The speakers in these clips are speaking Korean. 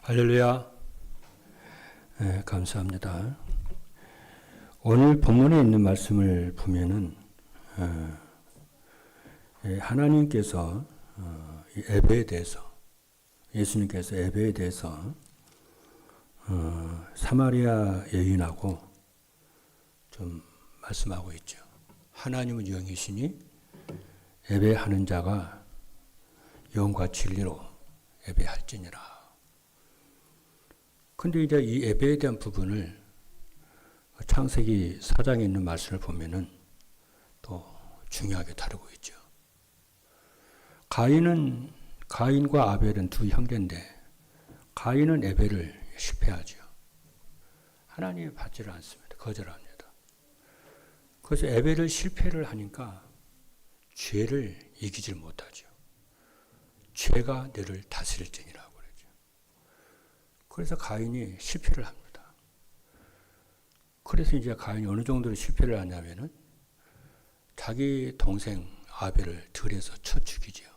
할렐루야. 네, 감사합니다. 오늘 본문에 있는 말씀을 보면은 하나님께서 예배에 대해서, 예수님께서 예배에 대해서 사마리아 여인하고 좀 말씀하고 있죠. 하나님은 영이시니 예배하는 자가 영과 진리로 예배할지니라. 근데 이제 이 예배에 대한 부분을 창세기 4장에 있는 말씀을 보면은 또 중요하게 다루고 있죠. 가인과 아벨은 두 형제인데, 가인은 예배를 실패하죠. 하나님이 받지를 않습니다. 거절합니다. 그래서 예배를 실패를 하니까 죄를 이기질 못하죠. 죄가 너를 다스릴지니라고 그러죠. 그래서 가인이 실패를 합니다. 그래서 이제 가인이 어느 정도로 실패를 하냐면은 자기 동생 아벨을 들에서 쳐 죽이죠.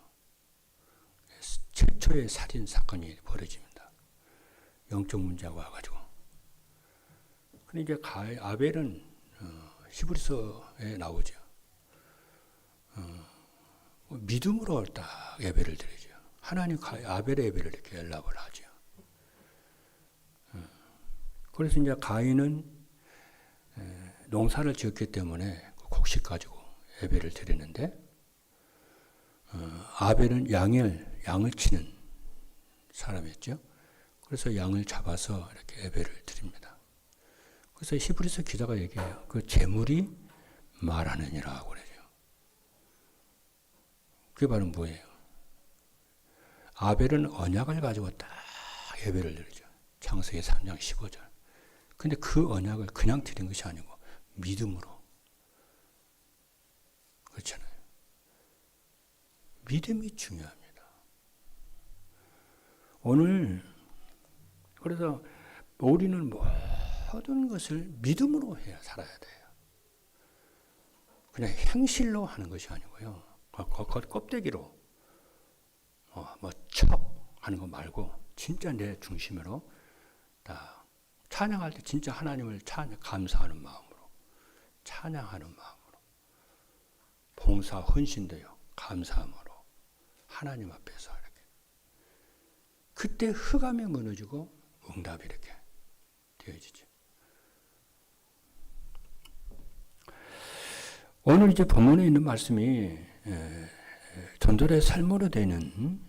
최초의 살인 사건이 벌어집니다. 영적 문제가 와가지고. 근데 이제 아벨은 히브리서에 나오죠. 믿음으로 딱 예배를 드리죠. 하나님 아벨의 예배를 이렇게 연락을 하죠. 그래서 이제 가인은 농사를 지었기 때문에 곡식 가지고 예배를 드리는데, 아벨은 양을 치는 사람이었죠. 그래서 양을 잡아서 이렇게 예배를 드립니다. 그래서 히브리서 기자가 얘기해요. 그 재물이 말하느니라고 그러죠. 그게 바로 뭐예요? 아벨은 언약을 가지고 딱 예배를 드리죠. 창세기 3장 15절. 근데 그 언약을 그냥 드린 것이 아니고 믿음으로. 그렇잖아요. 믿음이 중요합니다. 오늘 그래서 우리는 모든 것을 믿음으로 해야 살아야 돼요. 그냥 행실로 하는 것이 아니고요. 껍데기로 척 하는 거 말고 진짜 내 중심으로 다 찬양할 때 진짜 하나님을 감사하는 마음으로, 찬양하는 마음으로, 봉사 헌신도요, 감사함으로 하나님 앞에서 이렇게. 그때 흑암이 무너지고 응답이 이렇게 되어지죠. 오늘 이제 본문에 있는 말씀이 전도의 삶으로 되는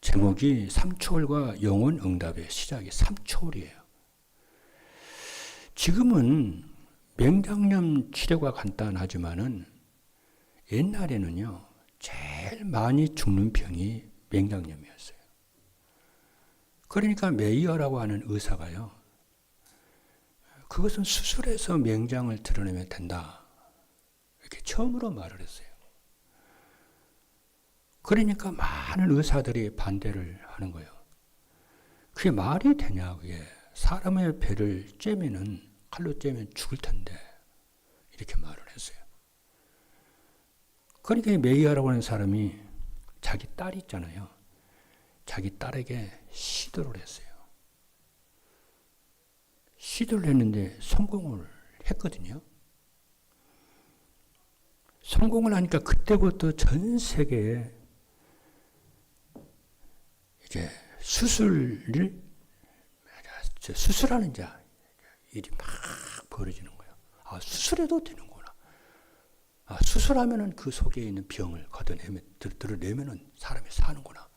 제목이 삼초월과 영혼 응답의 시작이 삼초월이에요. 지금은 맹장염 치료가 간단하지만은 옛날에는요, 제일 많이 죽는 병이 맹장염이었어요. 그러니까 메이어라고 하는 의사가요, 그것은 수술해서 맹장을 드러내면 된다, 이렇게 처음으로 말을 했어요. 그러니까 많은 의사들이 반대를 하는 거예요. 그게 말이 되냐, 그게. 사람의 배를 칼로 째면 죽을 텐데, 이렇게 말을 했어요. 그러니까 메이어라고 하는 사람이 자기 딸이 있잖아요. 자기 딸에게 시도를 했어요. 시도를 했는데 성공을 했거든요. 성공을 하니까 그때부터 전 세계에 이제 수술하는 자 일이 막 벌어지는 거예요. 아, 수술해도 되는구나. 아, 수술하면은 그 속에 있는 병을 드러내면은 사람이 사는구나.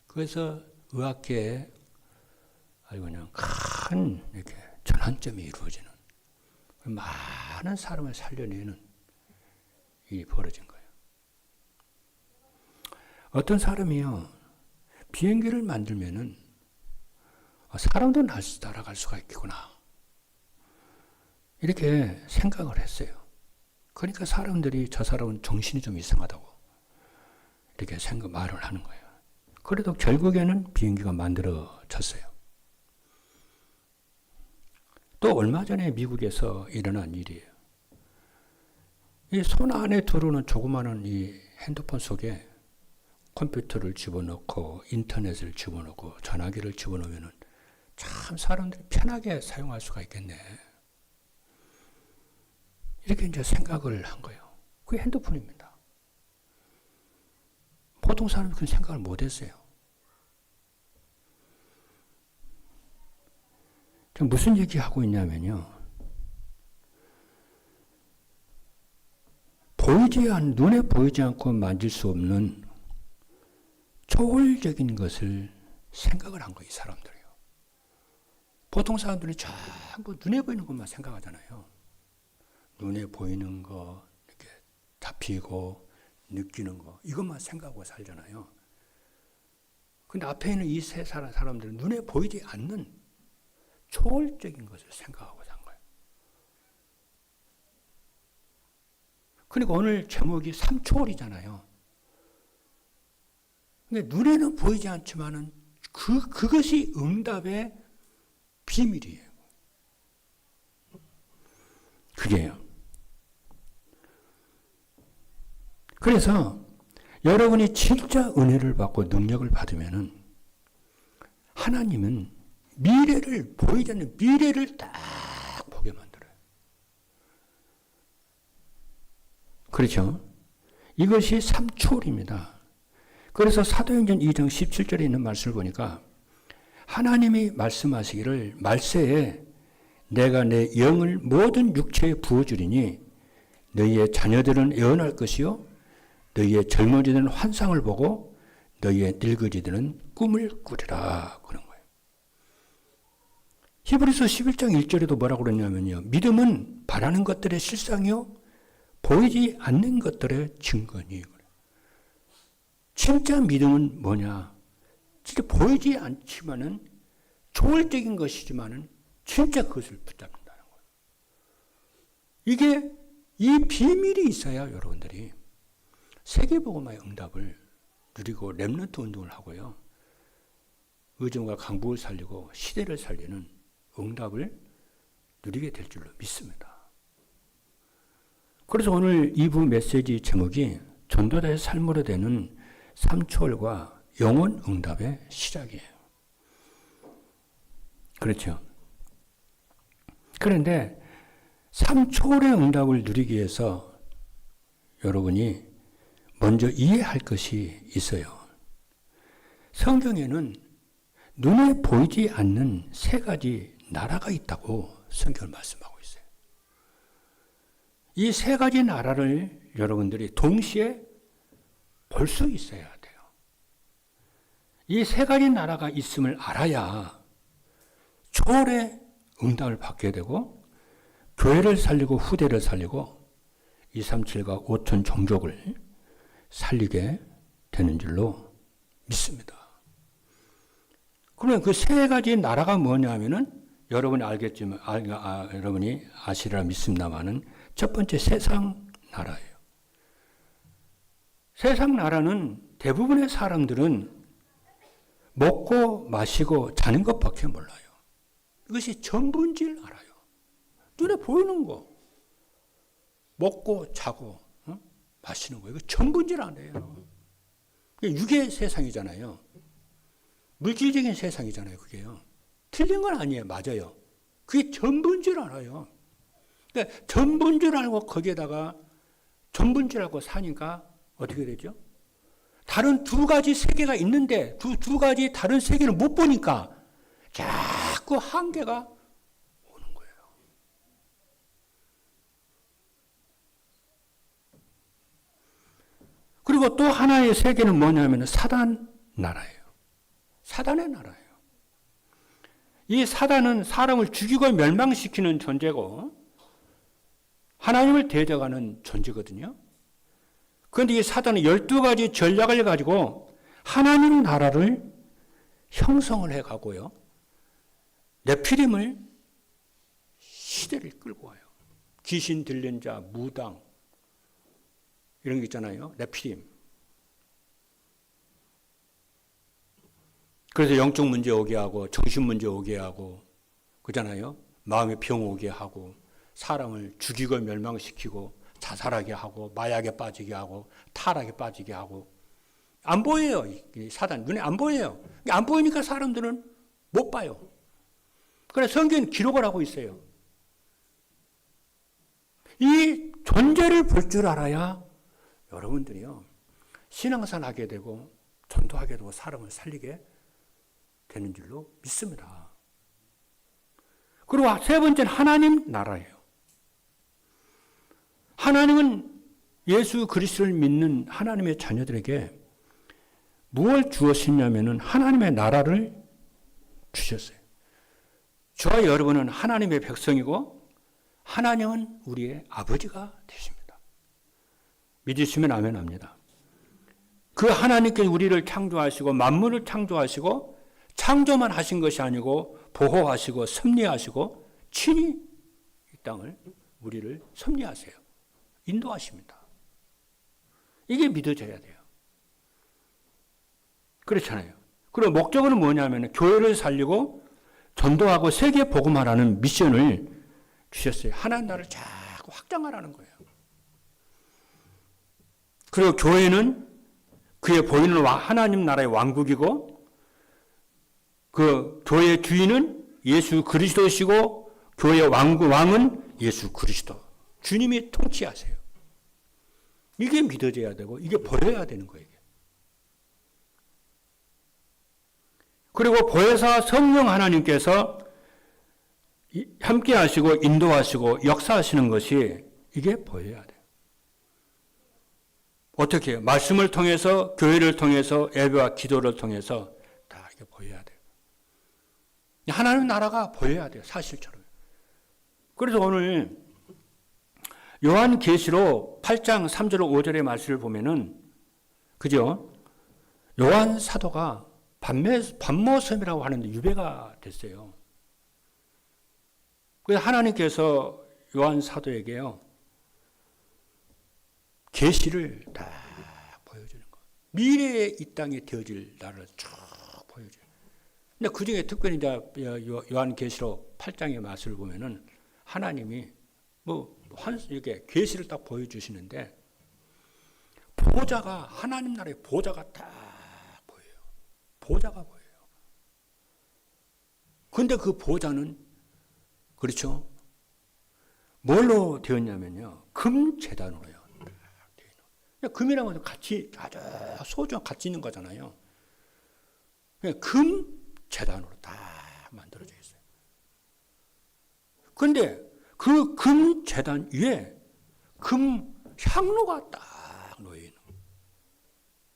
그래서 의학계에 아주 그냥 큰 이렇게 전환점이 이루어지는, 많은 사람을 살려내는 일이 벌어진 거예요. 어떤 사람이요, 비행기를 만들면은 사람도 날아갈 수가 있겠구나, 이렇게 생각을 했어요. 그러니까 사람들이 저 사람은 정신이 좀 이상하다고 이렇게 말을 하는 거예요. 그래도 결국에는 비행기가 만들어졌어요. 또 얼마 전에 미국에서 일어난 일이에요. 이 손 안에 들어오는 조그마한 이 핸드폰 속에 컴퓨터를 집어넣고 인터넷을 집어넣고 전화기를 집어넣으면 참 사람들이 편하게 사용할 수가 있겠네. 이렇게 이제 생각을 한 거예요. 그게 핸드폰입니다. 보통 사람이 그런 생각을 못 했어요. 무슨 얘기하고 있냐면요. 눈에 보이지 않고 만질 수 없는 초월적인 것을 생각을 한 거예요, 이 사람들이요. 보통 사람들은 전부 눈에 보이는 것만 생각하잖아요. 눈에 보이는 거, 이렇게 잡히고, 느끼는 거, 이것만 생각하고 살잖아요. 근데 앞에 있는 이 세 사람들은 눈에 보이지 않는 초월적인 것을 생각하고 산 거예요. 그러니까 오늘 제목이 삼초월이잖아요. 그러니까 눈에는 보이지 않지만은 그것이 응답의 비밀이에요. 그게요. 그래서 여러분이 진짜 은혜를 받고 능력을 받으면은 하나님은 미래를 보이지 않는 미래를 딱 보게 만들어요. 그렇죠? 이것이 삼초월입니다. 그래서 사도행전 2장 17절에 있는 말씀을 보니까 하나님이 말씀하시기를 말세에 내가 내 영을 모든 육체에 부어주리니 너희의 자녀들은 예언할 것이요 너희의 젊은이들은 환상을 보고 너희의 늙은이들은 꿈을 꾸리라 그런 거예요. 히브리서 11장 1절에도 뭐라고 그러냐면요. 믿음은 바라는 것들의 실상이요 보이지 않는 것들의 증거니. 진짜 믿음은 뭐냐? 진짜 보이지 않지만은 초월적인 것이지만은 진짜 그것을 붙잡는다는 거예요. 이게 이 비밀이 있어야 여러분들이 세계복음화의 응답을 누리고 렘넌트 운동을 하고요. 의정과 강북을 살리고 시대를 살리는 응답을 누리게 될 줄로 믿습니다. 그래서 오늘 2부 메시지 제목이 전도자의 삶으로 되는 삼초월과 영혼 응답의 시작이에요. 그렇죠. 그런데 삼초월의 응답을 누리기 위해서 여러분이 먼저 이해할 것이 있어요. 성경에는 눈에 보이지 않는 세 가지 나라가 있다고 성경을 말씀하고 있어요. 이 세 가지 나라를 여러분들이 동시에 볼 수 있어야 돼요. 이 세 가지 나라가 있음을 알아야 초월의 응답을 받게 되고 교회를 살리고 후대를 살리고 237과 5천 종족을 살리게 되는 줄로 믿습니다. 그러면 그 세 가지 나라가 뭐냐면은 여러분이 알겠지만 여러분이 아시리라 믿습니다만은 첫 번째 세상 나라예요. 세상 나라는 대부분의 사람들은 먹고 마시고 자는 것밖에 몰라요. 이것이 전부인 줄 알아요. 눈에 보이는 거. 먹고 자고 마시는 거. 이거 전부인 줄 알아요. 육의 세상이잖아요. 물질적인 세상이잖아요. 그게요. 틀린 건 아니에요. 맞아요. 그게 전부인 줄 알아요. 그러니까 전부인 줄 알고 거기에다가 전부인 줄 알고 사니까 어떻게 되죠? 다른 두 가지 세계가 있는데 두 가지 다른 세계를 못 보니까 자꾸 한계가 오는 거예요. 그리고 또 하나의 세계는 뭐냐면 사단 나라예요. 사단의 나라예요. 이 사단은 사람을 죽이고 멸망시키는 존재고 하나님을 대적하는 존재거든요. 그런데 이 사단은 12가지 전략을 가지고 하나님 나라를 형성을 해가고요. 네피림을 시대를 끌고 와요. 귀신 들린 자, 무당 이런 게 있잖아요. 네피림. 그래서 영적 문제 오게 하고 정신 문제 오게 하고 그잖아요. 마음의 병 오게 하고 사람을 죽이고 멸망시키고 자살하게 하고 마약에 빠지게 하고 타락에 빠지게 하고 안 보여요. 이 사단 눈에 안 보여요. 안 보이니까 사람들은 못 봐요. 그래서 성경은 기록을 하고 있어요. 이 존재를 볼 줄 알아야 여러분들이요 신앙생활 하게 되고 전도하게 되고 사람을 살리게 되는 줄로 믿습니다. 그리고 세 번째는 하나님 나라예요. 하나님은 예수 그리스도를 믿는 하나님의 자녀들에게 무엇을 주었냐면은 하나님의 나라를 주셨어요. 저와 여러분은 하나님의 백성이고 하나님은 우리의 아버지가 되십니다. 믿으시면 아멘 합니다. 그 하나님께 우리를 창조하시고 만물을 창조하시고 창조만 하신 것이 아니고 보호하시고 섭리하시고 친히 이 땅을 우리를 섭리하세요. 인도하십니다. 이게 믿어져야 돼요. 그렇잖아요. 그리고 목적은 뭐냐면 교회를 살리고 전도하고 세계 복음화라는 미션을 주셨어요. 하나님 나라를 자꾸 확장하라는 거예요. 그리고 교회는 그의 보이는 하나님 나라의 왕국이고 그 교회의 주인은 예수 그리스도시고 교회의 왕은 예수 그리스도. 주님이 통치하세요. 이게 믿어져야 되고 이게 보여야 되는 거예요. 그리고 보혜사 성령 하나님께서 함께 하시고 인도하시고 역사하시는 것이 이게 보여야 돼요. 어떻게 해요? 말씀을 통해서 교회를 통해서 예배와 기도를 통해서 다 이게 보여야 돼요. 하나님 나라가 보여야 돼요. 사실처럼. 그래서 오늘 요한계시록 8장 3절 5절의 말씀을 보면은 그죠? 요한 사도가 반모섬이라고 하는데 유배가 됐어요. 그래서 하나님께서 요한 사도에게요 계시를 다 보여주는 거. 미래에 이 땅에 되어질 나라를 쭉 보여줘요. 근데 그 중에 특별히 이제 요한계시록 8장의 말씀을 보면은 하나님이 이렇게 계시를 딱 보여주시는데 보좌가 하나님 나라의 보좌가 딱 보여요. 보좌가 보여요. 근데 그 보좌는 그렇죠? 뭘로 되었냐면요. 금재단으로요. 금이라는 것은 같이 아주 소중한 가치 있는 거잖아요. 금재단으로 다 만들어져 있어요. 그런데 그 금재단 위에 금 향로가 딱 놓여 있는 거예요.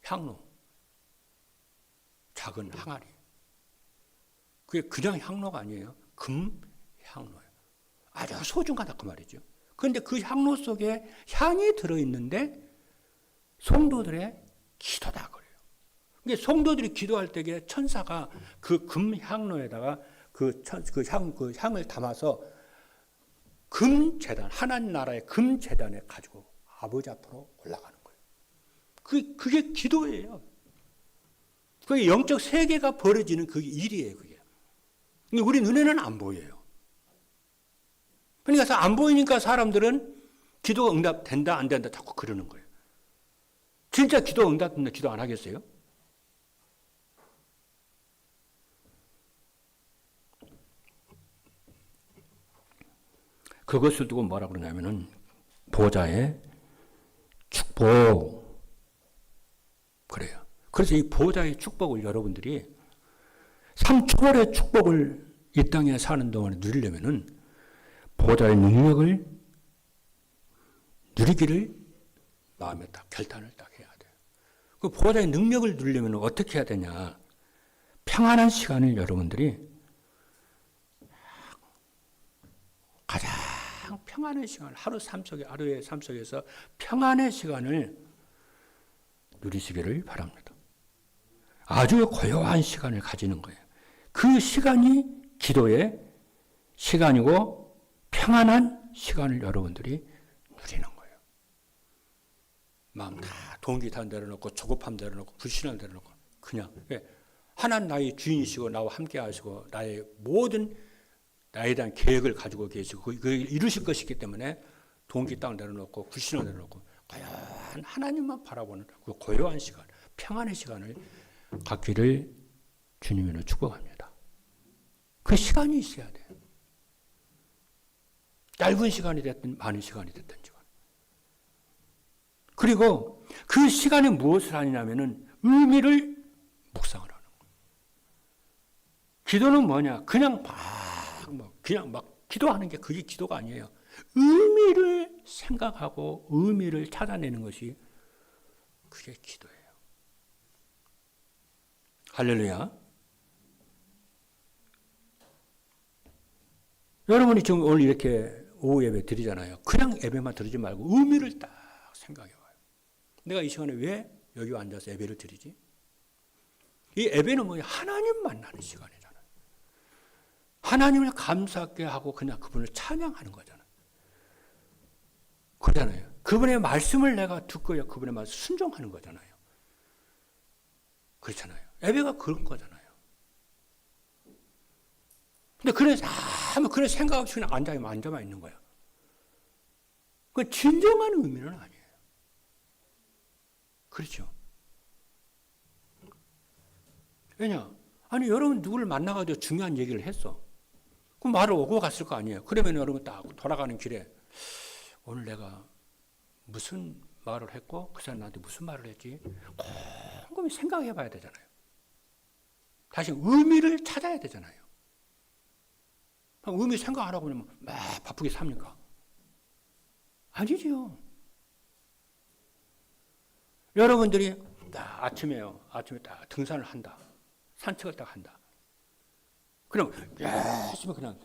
향로. 작은 항아리. 그게 그냥 향로가 아니에요. 금 향로예요. 아주 소중하다 그 말이죠. 그런데 그 향로 속에 향이 들어있는데 성도들의 기도다 그래요. 그러니까 성도들이 기도할 때에 천사가 그 금 향로에다가 그 향을 담아서 금재단, 하나님 나라의 금재단에 가지고 아버지 앞으로 올라가는 거예요. 그게 기도예요. 그게 영적 세계가 벌어지는 그 일이에요, 그게. 우리 눈에는 안 보여요. 그러니까 안 보이니까 사람들은 기도가 응답된다, 안 된다 자꾸 그러는 거예요. 진짜 기도 응답된다, 기도 안 하겠어요? 그것을 두고 뭐라 그러냐면은 보좌의 축복. 그래요. 그래서 이 보좌의 축복을 여러분들이 삼초월의 축복을 이 땅에 사는 동안에 누리려면은 보좌의 능력을 누리기를 마음에 딱 결단을 딱 해야 돼요. 그 보좌의 능력을 누리려면 어떻게 해야 되냐? 평안한 시간을 여러분들이 가장 평안의 시간을 하루의 삶 속에서 평안의 시간을 누리시기를 바랍니다. 아주 고요한 시간을 가지는 거예요. 그 시간이 기도의 시간이고 평안한 시간을 여러분들이 누리는 거예요. 마음 다 동기 다 내려놓고 조급함 내려놓고 불신함 내려놓고 그냥 하나님 나의 주인이시고 나와 함께 하시고 나의 모든 나에 대한 계획을 가지고 계시고 그걸 이루실 것이기 때문에 동기 딱 내려놓고 불신을 내려놓고 고요한 하나님만 바라보는 그 고요한 시간 평안의 시간을 갖기를 주님으로 축복합니다. 그 시간이 있어야 돼요. 짧은 시간이 됐든 많은 시간이 됐든. 그리고 그 시간에 무엇을 하느냐면은 의미를 묵상을 하는 거예요. 기도는 뭐냐? 그냥 막 기도하는 게 그게 기도가 아니에요. 의미를 생각하고 의미를 찾아내는 것이 그게 기도예요. 할렐루야. 여러분이 지금 오늘 이렇게 오후 예배 드리잖아요. 그냥 예배만 드리지 말고 의미를 딱 생각해 봐요. 내가 이 시간에 왜 여기 앉아서 예배를 드리지? 이 예배는 뭐냐? 하나님 만나는 시간이잖아요. 하나님을 감사하게 하고 그냥 그분을 찬양하는 거잖아요. 그러잖아요. 그분의 말씀을 내가 듣고요. 그분의 말씀 순종하는 거잖아요. 그렇잖아요. 예배가 그런 거잖아요. 근데 그래서 아무 그런 생각 없이 그냥 앉아만 있는 거예요. 그 진정한 의미는 아니에요. 그렇죠. 왜냐? 아니, 여러분 누구를 만나가지고 중요한 얘기를 했어. 그럼 말을 오고 갔을 거 아니에요. 그러면 여러분 딱 돌아가는 길에 오늘 내가 무슨 말을 했고 그 사람 나한테 무슨 말을 했지? 곰곰이 생각해 봐야 되잖아요. 다시 의미를 찾아야 되잖아요. 의미 생각 안 하고 그냥 막 바쁘게 삽니까? 아니지요. 여러분들이 딱 아침에 딱 등산을 한다. 산책을 딱 한다. 그럼 열심히 그냥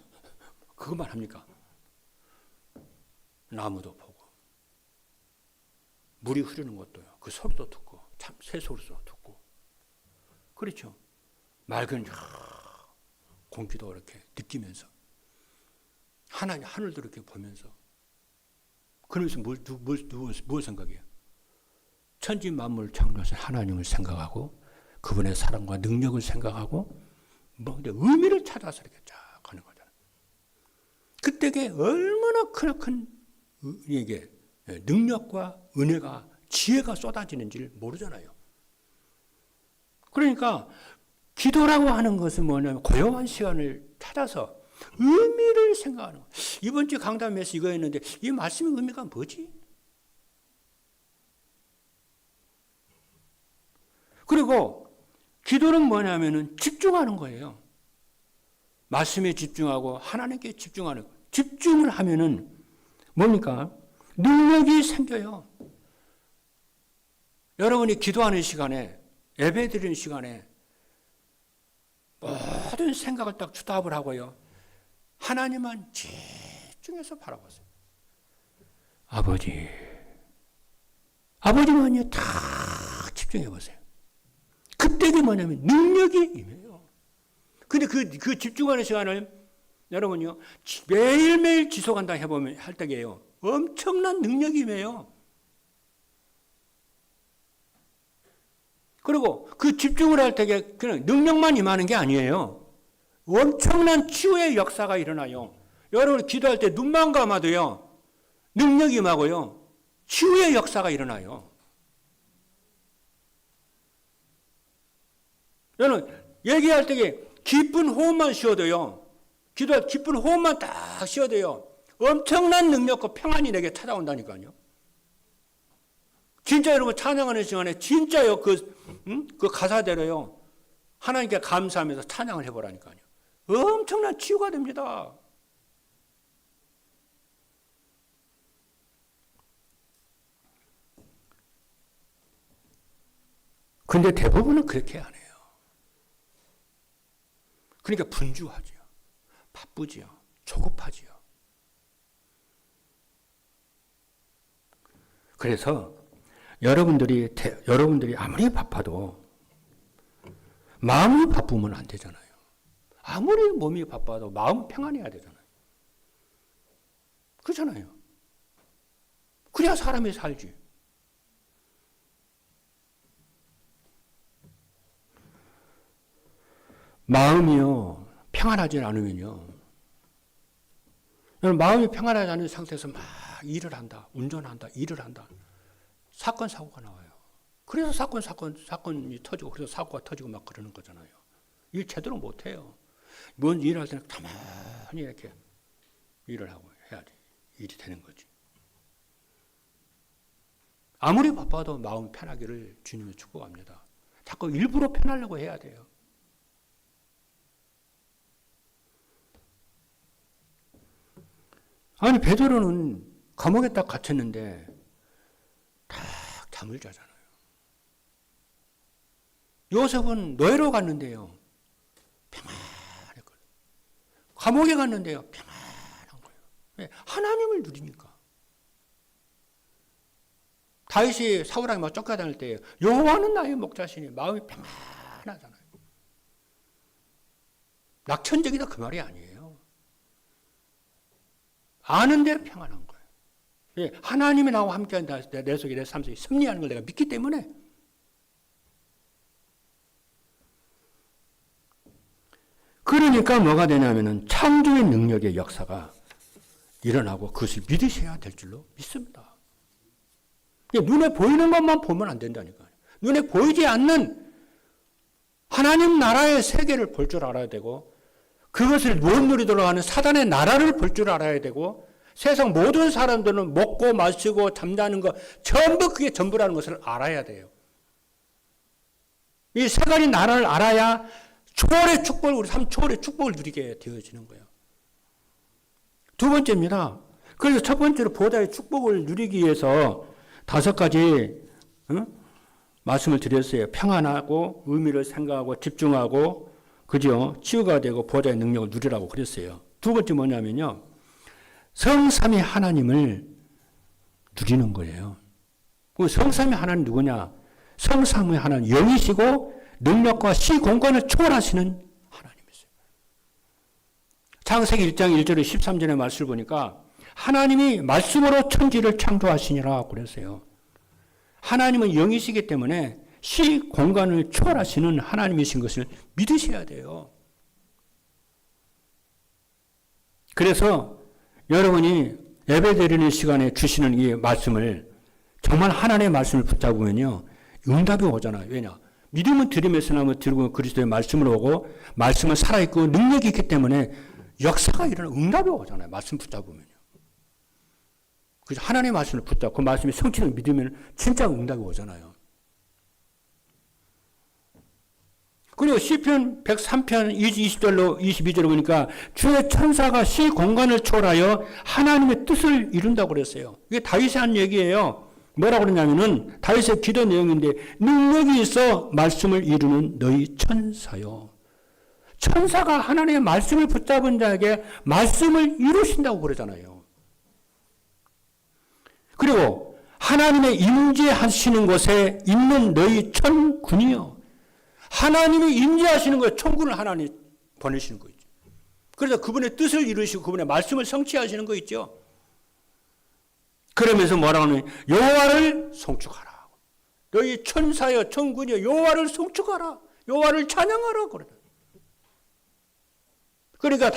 그것만 합니까? 나무도 보고 물이 흐르는 것도요. 그 소리도 듣고 참 새소리도 듣고 그렇죠. 맑은 공기도 이렇게 느끼면서 하늘도 이렇게 보면서 그러면서 뭘 생각해요? 천지 만물 창조하신 하나님을 생각하고 그분의 사랑과 능력을 생각하고 근데 의미를 찾아서 이렇게 쫙 가는 거잖아요. 그때게 얼마나 큰 이게 능력과 은혜가 지혜가 쏟아지는지를 모르잖아요. 그러니까 기도라고 하는 것은 뭐냐면 고요한 시간을 찾아서 의미를 생각하는 거예요. 이번 주 강단에서 이거였는데 이 말씀의 의미가 뭐지? 그리고 기도는 뭐냐면은 집중하는 거예요. 말씀에 집중하고 하나님께 집중하는 거예요. 집중을 하면은 뭡니까? 능력이 생겨요. 여러분이 기도하는 시간에 예배 드리는 시간에 모든 생각을 딱 주답을 하고요. 하나님만 집중해서 바라보세요. 아버지만요 다 집중해 보세요. 그때가 뭐냐면 능력이 임해요. 근데 그 집중하는 시간을 여러분요 매일매일 지속한다 해보면 할 때게요 엄청난 능력이 임해요. 그리고 그 집중을 할 때게 그냥 능력만 임하는 게 아니에요. 엄청난 치유의 역사가 일어나요. 여러분 기도할 때 눈만 감아도요 능력이 임하고요 치유의 역사가 일어나요. 여러분 얘기할 때에 기쁜 호흡만 쉬어도요. 기도할 기쁜 호흡만 딱 쉬어도요. 엄청난 능력과 평안이 내게 찾아온다니까요. 진짜 여러분 찬양하는 시간에 진짜요 그 가사대로요. 하나님께 감사하면서 찬양을 해보라니까요. 엄청난 치유가 됩니다. 근데 대부분은 그렇게 안 해요. 그러니까 분주하지요. 바쁘지요. 조급하지요. 그래서 여러분들이 아무리 바빠도 마음이 바쁘면 안 되잖아요. 아무리 몸이 바빠도 마음 평안해야 되잖아요. 그렇잖아요. 그래야 사람이 살지. 마음이요 평안하지 않으면요. 마음이 평안하지 않은 상태에서 막 일을 한다, 운전한다, 일을 한다. 사건 사고가 나와요. 그래서 사건이 터지고, 그래서 사고가 터지고 막 그러는 거잖아요. 일 제대로 못해요. 뭔 일을 할 때는 가만히 이렇게 일을 하고 해야지 일이 되는 거지. 아무리 바빠도 마음 편하기를 주님이 축복합니다. 자꾸 일부러 편하려고 해야 돼요. 아니 베드로는 감옥에 딱 갇혔는데 딱 잠을 자잖아요. 요셉은 노예로 갔는데요. 평안했거든요. 감옥에 갔는데요. 평안한 거예요. 왜? 하나님을 누리니까. 다윗이 사울에게 막 쫓겨다닐 때 여호와는 나의 목자시니 마음이 평안하잖아요. 낙천적이다 그 말이 아니에요. 아는데 평안한 거예요. 예, 하나님이 나와 함께한다. 내 속에 내 삶 속에 승리하는 걸 내가 믿기 때문에. 그러니까 뭐가 되냐면은 창조의 능력의 역사가 일어나고 그것을 믿으셔야 될 줄로 믿습니다. 눈에 보이는 것만 보면 안 된다니까요. 눈에 보이지 않는 하나님 나라의 세계를 볼 줄 알아야 되고, 그것을 못 누리도록 하는 사단의 나라를 볼 줄 알아야 되고, 세상 모든 사람들은 먹고 마시고 잠자는 것 전부 그게 전부라는 것을 알아야 돼요. 이 세 가지 나라를 알아야 초월의 축복을, 우리 삶 초월의 축복을 누리게 되어지는 거예요. 두 번째입니다. 그래서 첫 번째로 보좌의 축복을 누리기 위해서 5가지 말씀을 드렸어요. 평안하고 의미를 생각하고 집중하고 그죠? 치유가 되고 보좌의 능력을 누리라고 그랬어요. 두 번째 뭐냐면요. 성삼위 하나님을 누리는 거예요. 성삼위 하나님 누구냐? 성삼위 하나님 영이시고 능력과 시공간을 초월하시는 하나님이세요. 창세기 1장 1절에 13절의 말씀을 보니까 하나님이 말씀으로 천지를 창조하시니라 그랬어요. 하나님은 영이시기 때문에 시공간을 초월하시는 하나님이신 것을 믿으셔야 돼요. 그래서 여러분이 예배드리는 시간에 주시는 이 말씀을 정말 하나님의 말씀을 붙잡으면요. 응답이 오잖아요. 왜냐? 믿음은 들음에서 나면 들고 그리스도의 말씀을 오고 말씀은 살아있고 능력이 있기 때문에 역사가 일어나 응답이 오잖아요. 말씀 붙잡으면요. 그래서 하나님의 말씀을 붙잡고 그 말씀이 성취를 믿으면 진짜 응답이 오잖아요. 그리고 시편 103편 20절로 22절로 보니까 주의 천사가 시 공간을 초월하여 하나님의 뜻을 이룬다고 그랬어요. 이게 다윗이 한 얘기예요. 뭐라고 그러냐면은 다윗의 기도 내용인데 능력이 있어 말씀을 이루는 너희 천사요. 천사가 하나님의 말씀을 붙잡은 자에게 말씀을 이루신다고 그러잖아요. 그리고 하나님의 임재하시는 곳에 있는 너희 천군이요. 하나님이 임재하시는 거예요. 천군을 하나님 보내시는 거 있죠. 그래서 그분의 뜻을 이루시고 그분의 말씀을 성취하시는 거 있죠. 그러면서 뭐라고 하냐면 여호와를 송축하라. 너희 천사여 천군이여 여호와를 송축하라. 여호와를 찬양하라 그러다. 그러니까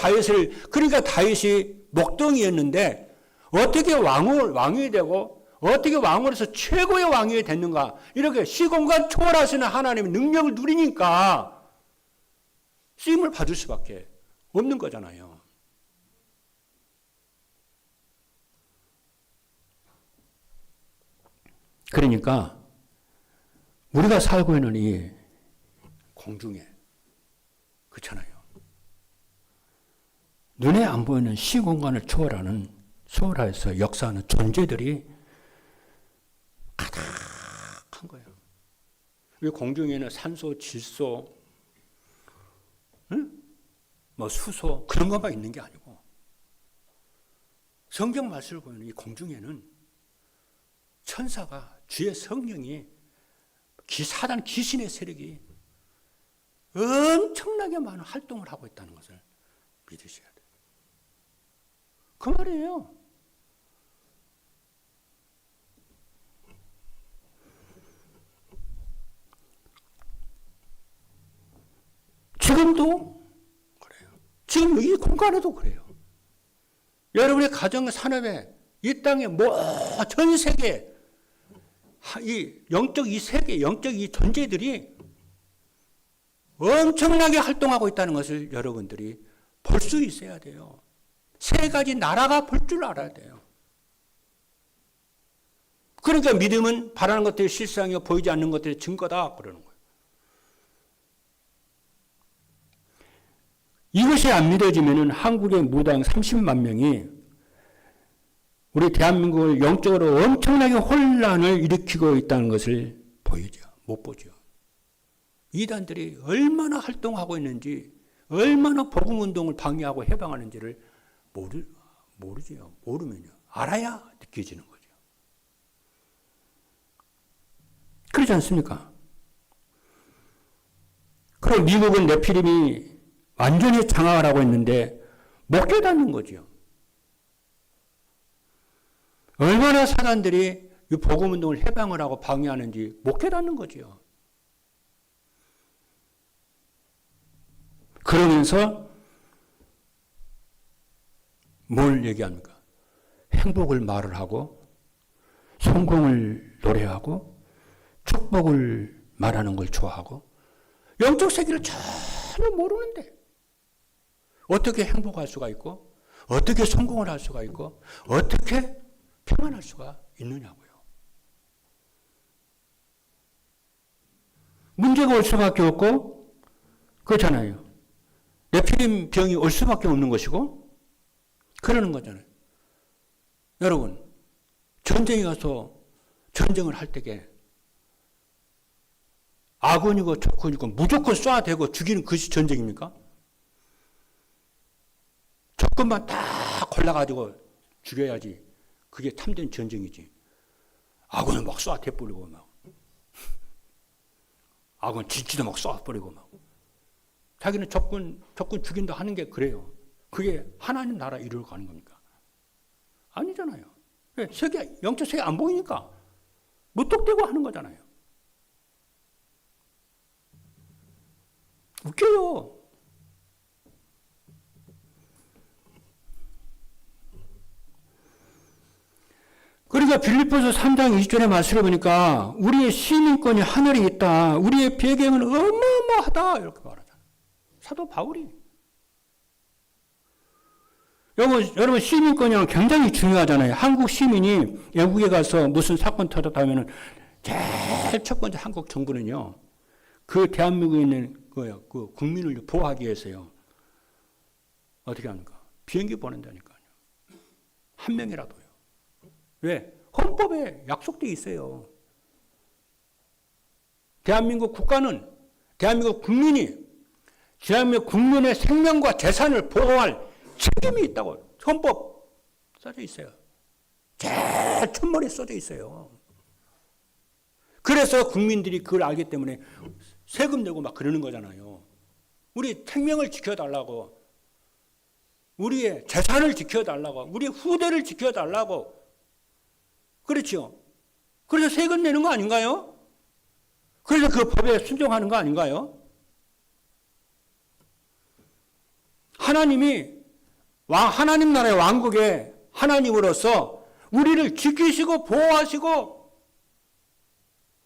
다윗이 목동이었는데 어떻게 왕이 되고 어떻게 왕으로서 최고의 왕이 됐는가? 이렇게 시공간 초월하시는 하나님의 능력을 누리니까 쓰임을 받을 수밖에 없는 거잖아요. 그러니까 우리가 살고 있는 이 공중에 그렇잖아요. 눈에 안 보이는 시공간을 초월해서 역사하는 존재들이 가득한 거예요. 이 공중에는 산소, 질소, 뭐 수소 그런 것만 있는 게 아니고 성경 말씀을 보면 이 공중에는 천사가 주의 성령이 사단 귀신의 세력이 엄청나게 많은 활동을 하고 있다는 것을 믿으셔야 돼요. 그 말이에요. 지금도 그래요. 지금 이 공간에도 그래요. 여러분의 가정 산업에 이 땅에 전 세계 이 영적 이 세계, 영적 이 존재들이 엄청나게 활동하고 있다는 것을 여러분들이 볼 수 있어야 돼요. 세 가지 나라가 볼 줄 알아야 돼요. 그러니까 믿음은 바라는 것들이 실상이요 보이지 않는 것들의 증거다 그러는 거예요. 이것이 안 믿어지면은 한국의 무당 30만 명이 우리 대한민국을 영적으로 엄청나게 혼란을 일으키고 있다는 것을 보이죠. 못 보죠. 이단들이 얼마나 활동하고 있는지, 얼마나 복음운동을 방해하고 해방하는지를 모르죠. 모르면요. 알아야 느껴지는 거죠. 그렇지 않습니까? 그럼 미국은 네피림이 완전히 장악을 하고 있는데 못 깨닫는 거죠. 얼마나 사단들이 이 복음운동을 해방을 하고 방해하는지 못 깨닫는 거죠. 그러면서 뭘 얘기합니까? 행복을 말을 하고 성공을 노래하고 축복을 말하는 걸 좋아하고 영적 세계를 전혀 모르는데 어떻게 행복할 수가 있고 어떻게 성공을 할 수가 있고 어떻게 평안할 수가 있느냐고요. 문제가 올 수밖에 없고 그렇잖아요. 네피림 병이 올 수밖에 없는 것이고 그러는 거잖아요. 여러분 전쟁에 가서 전쟁을 할 때에 아군이고 적군이고 무조건 쏴대고 죽이는 것이 전쟁입니까? 적군만 딱 골라가지고 죽여야지 그게 참된 전쟁이지. 아군은 막 쏴대버리고 막 아군 진지도 막 쏴버리고 막 자기는 적군 죽인다 하는 게 그래요. 그게 하나님 나라 이루어 가는 겁니까? 아니잖아요. 세계, 영적 세계 안 보이니까 무턱대고 하는 거잖아요. 웃겨요. 그러니까 빌립보서 3장 20절의 말씀을 보니까 우리의 시민권이 하늘에 있다. 우리의 배경은 어마어마하다. 이렇게 말하잖아요. 사도 바울이. 여러분 시민권이 굉장히 중요하잖아요. 한국 시민이 영국에 가서 무슨 사건 터졌다면 제일 첫 번째 한국 정부는요. 그 대한민국에 있는 그 국민을 보호하기 위해서요. 어떻게 합니까? 비행기 보낸다니까요. 한 명이라도요. 왜? 헌법에 약속되어 있어요. 대한민국 국가는 대한민국 국민이 대한민국 국민의 생명과 재산을 보호할 책임이 있다고 헌법 써져 있어요. 제일 첫머리에 써져 있어요. 그래서 국민들이 그걸 알기 때문에 세금 내고 막 그러는 거잖아요. 우리 생명을 지켜달라고, 우리의 재산을 지켜달라고, 우리의 후대를 지켜달라고. 그렇죠. 그래서 세금 내는 거 아닌가요? 그래서 그 법에 순종하는 거 아닌가요? 하나님이 하나님 나라의 왕국의 하나님으로서 우리를 지키시고 보호하시고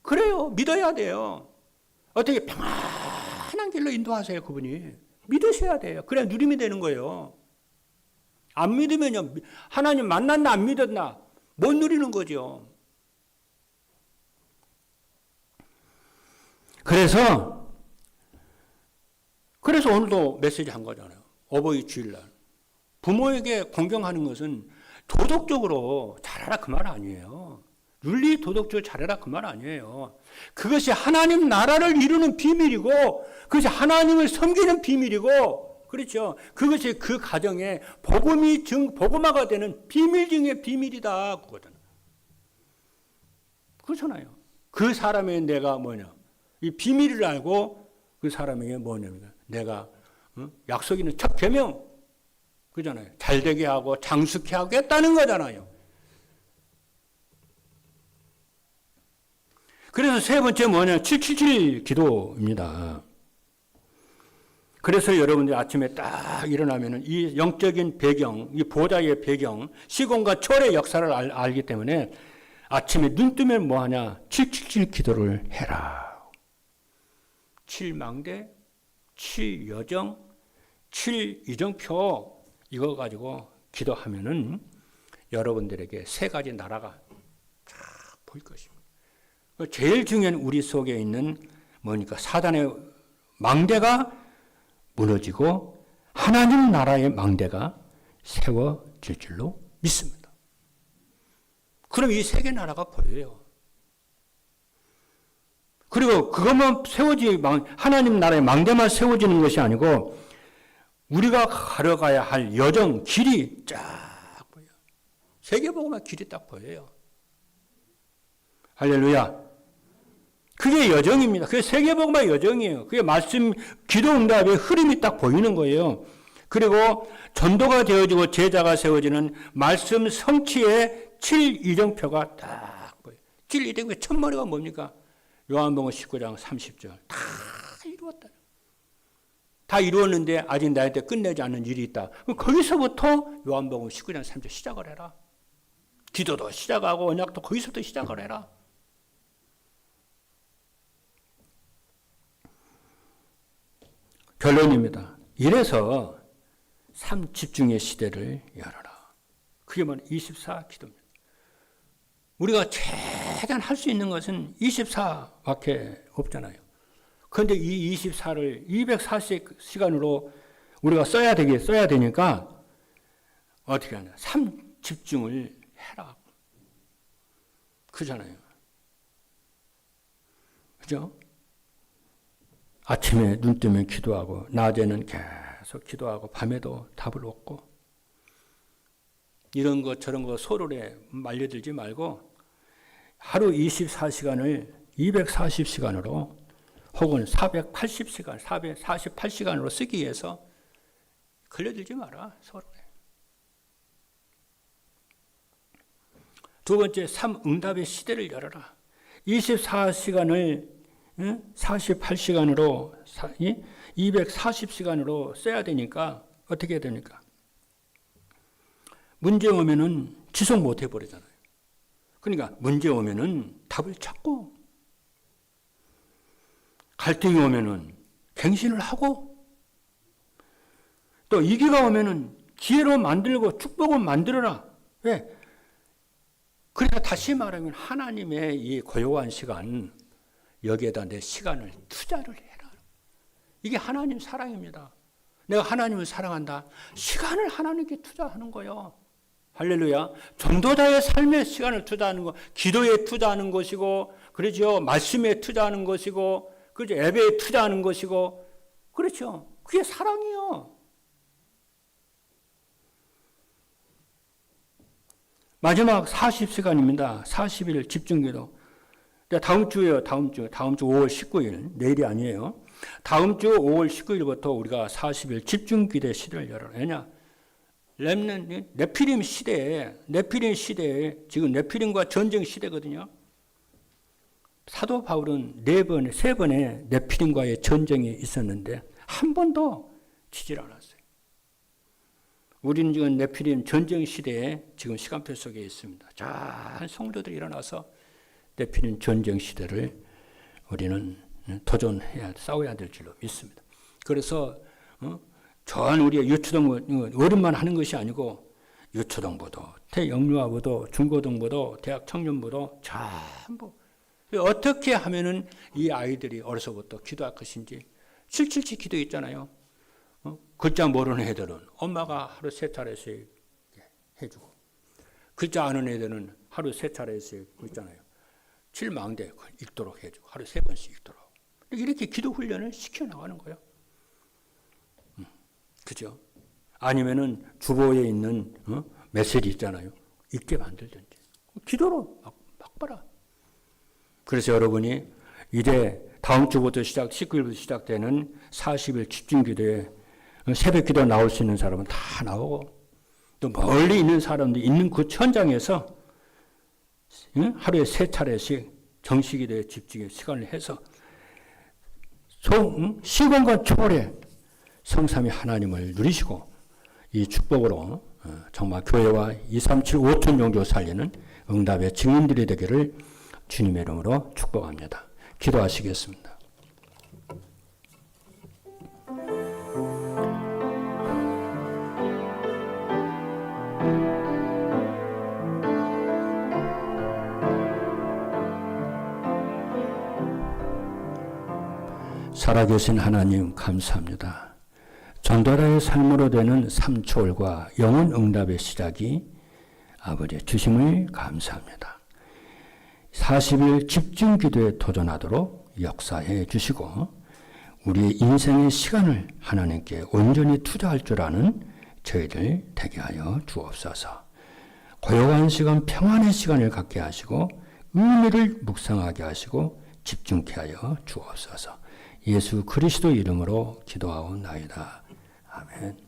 그래요. 믿어야 돼요. 어떻게 평안한 길로 인도하세요. 그분이. 믿으셔야 돼요. 그래야 누림이 되는 거예요. 안 믿으면요. 하나님 만났나 안 믿었나 못 누리는 거죠. 그래서 오늘도 메시지 한 거잖아요. 어버이 주일날. 부모에게 공경하는 것은 도덕적으로 잘해라 그 말 아니에요. 윤리 도덕적으로 잘해라 그 말 아니에요. 그것이 하나님 나라를 이루는 비밀이고 그것이 하나님을 섬기는 비밀이고 그렇죠. 그것이 그 가정에 복음화가 되는 비밀 중에 비밀이다. 그렇잖아요. 그 사람의 내가 뭐냐. 이 비밀을 알고 그 사람에게 뭐냐면 내가 약속 있는 첫 계명 그잖아요. 잘되게 하고 장수케 하겠다는 거잖아요. 그래서 세 번째 뭐냐. 777 기도입니다. 그래서 여러분들 아침에 딱 일어나면은 이 영적인 배경, 이 보좌의 배경, 시공과 초월의 역사를 알기 때문에 아침에 눈 뜨면 뭐하냐? 777 기도를 해라. 7망대, 7여정, 7이정표 이거 가지고 기도하면은 여러분들에게 세 가지 나라가 쫙 보일 것입니다. 제일 중요한 우리 속에 있는 뭐니까 사단의 망대가 무너지고 하나님 나라의 망대가 세워질 줄로 믿습니다. 그럼 이 세 개 나라가 보여요. 그리고 그것만 하나님 나라의 망대만 세워지는 것이 아니고 우리가 걸어가야 할 여정, 길이 쫙 보여요. 세계복음화 길이 딱 보여요. 할렐루야. 그게 여정입니다. 그게 세계복음화 여정이에요. 그게 말씀, 기도 응답의 흐름이 딱 보이는 거예요. 그리고 전도가 되어지고 제자가 세워지는 말씀 성취의 7이정표가 딱 보여요. 7이정표 첫머리가 뭡니까? 요한복음 19장 30절. 다 이루었다. 다 이루었는데 아직 나한테 끝내지 않은 일이 있다. 거기서부터 요한복음 19장 30절 시작을 해라. 기도도 시작하고 언약도 거기서부터 시작을 해라. 결론입니다. 이래서 3집중의 시대를 열어라. 그게 바로 24 기도입니다. 우리가 최대한 할 수 있는 것은 24밖에 없잖아요. 그런데 이 24를 240시간으로 우리가 써야 되니까 어떻게 하냐. 3집중을 해라. 그잖아요. 그죠? 아침에 눈 뜨면 기도하고 낮에는 계속 기도하고 밤에도 답을 얻고 이런 것 저런 거 소홀에 말려들지 말고 하루 24시간을 240시간으로 혹은 480시간, 448시간으로 쓰기 위해서 걸려들지 마라, 서로에. 두 번째, 3응답의 시대를 열어라. 24시간을 48시간으로 240시간으로 써야 되니까 어떻게 해야 됩니까? 문제 오면은 지속 못 해버리잖아요. 그러니까 문제 오면은 답을 찾고 갈등이 오면은 갱신을 하고 또 위기가 오면은 기회로 만들고 축복을 만들어라. 왜? 그러니까 다시 말하면 하나님의 이 고요한 시간 여기에다 내 시간을 투자를 해라. 이게 하나님 사랑입니다. 내가 하나님을 사랑한다. 시간을 하나님께 투자하는 거예요. 할렐루야. 전도자의 삶에 시간을 투자하는 거, 기도에 투자하는 것이고, 그렇죠. 말씀에 투자하는 것이고, 그렇죠. 예배에 투자하는 것이고, 그렇죠. 그게 사랑이요. 마지막 40시간입니다. 40일 집중기도. 다음 주에요. 다음 주 5월 19일. 내일이 아니에요. 다음 주 5월 19일부터 우리가 40일 집중기대 시대를 열어요. 왜냐? 네피림 시대에 지금 네피림과 전쟁 시대거든요. 사도 바울은 3번의 네피림과의 전쟁이 있었는데 한 번도 지질 않았어요. 우리는 지금 네피림 전쟁 시대에 지금 시간표 속에 있습니다. 자, 성도들이 일어나서 네피림 전쟁 시대를 우리는 싸워야 될 줄로 믿습니다. 그래서 저한 우리의 유초등 어른만 하는 것이 아니고 유초등부도, 영유아부도, 중고등부도, 대학 청년부도 전부 어떻게 하면은 이 아이들이 어려서부터 기도할 것인지 777 기도 있잖아요. 글자 모르는 애들은 엄마가 하루 3차례씩 해주고 글자 아는 애들은 하루 3차례씩 있잖아요. 7망대 읽도록 해주고 하루 3번씩 읽도록 이렇게 기도 훈련을 시켜나가는 거예요. 그죠? 아니면은 주보에 있는 메시지 있잖아요. 읽게 만들든지. 기도로 막 봐라. 그래서 여러분이 이제 다음 주부터 19일부터 시작되는 40일 집중기도에 새벽 기도 나올 수 있는 사람은 다 나오고 또 멀리 있는 사람도 있는 그 현장에서 하루에 3차례씩 정식기도에 집중해 시간을 해서 시간과 초월에 성삼위 하나님을 누리시고 이 축복으로 정말 교회와 237 5천 종교 살리는 응답의 증인들이 되기를 주님의 이름으로 축복합니다. 기도하시겠습니다. 살아계신 하나님 감사합니다. 전도자의 삶으로 되는 삼초월과 영혼 응답의 시작이 아버지의 주심을 감사합니다. 40일 집중 기도에 도전하도록 역사해 주시고 우리의 인생의 시간을 하나님께 온전히 투자할 줄 아는 저희들 되게 하여 주옵소서. 고요한 시간, 평안의 시간을 갖게 하시고 의미를 묵상하게 하시고 집중케 하여 주옵소서. 예수 그리스도 이름으로 기도하옵나이다. 아멘.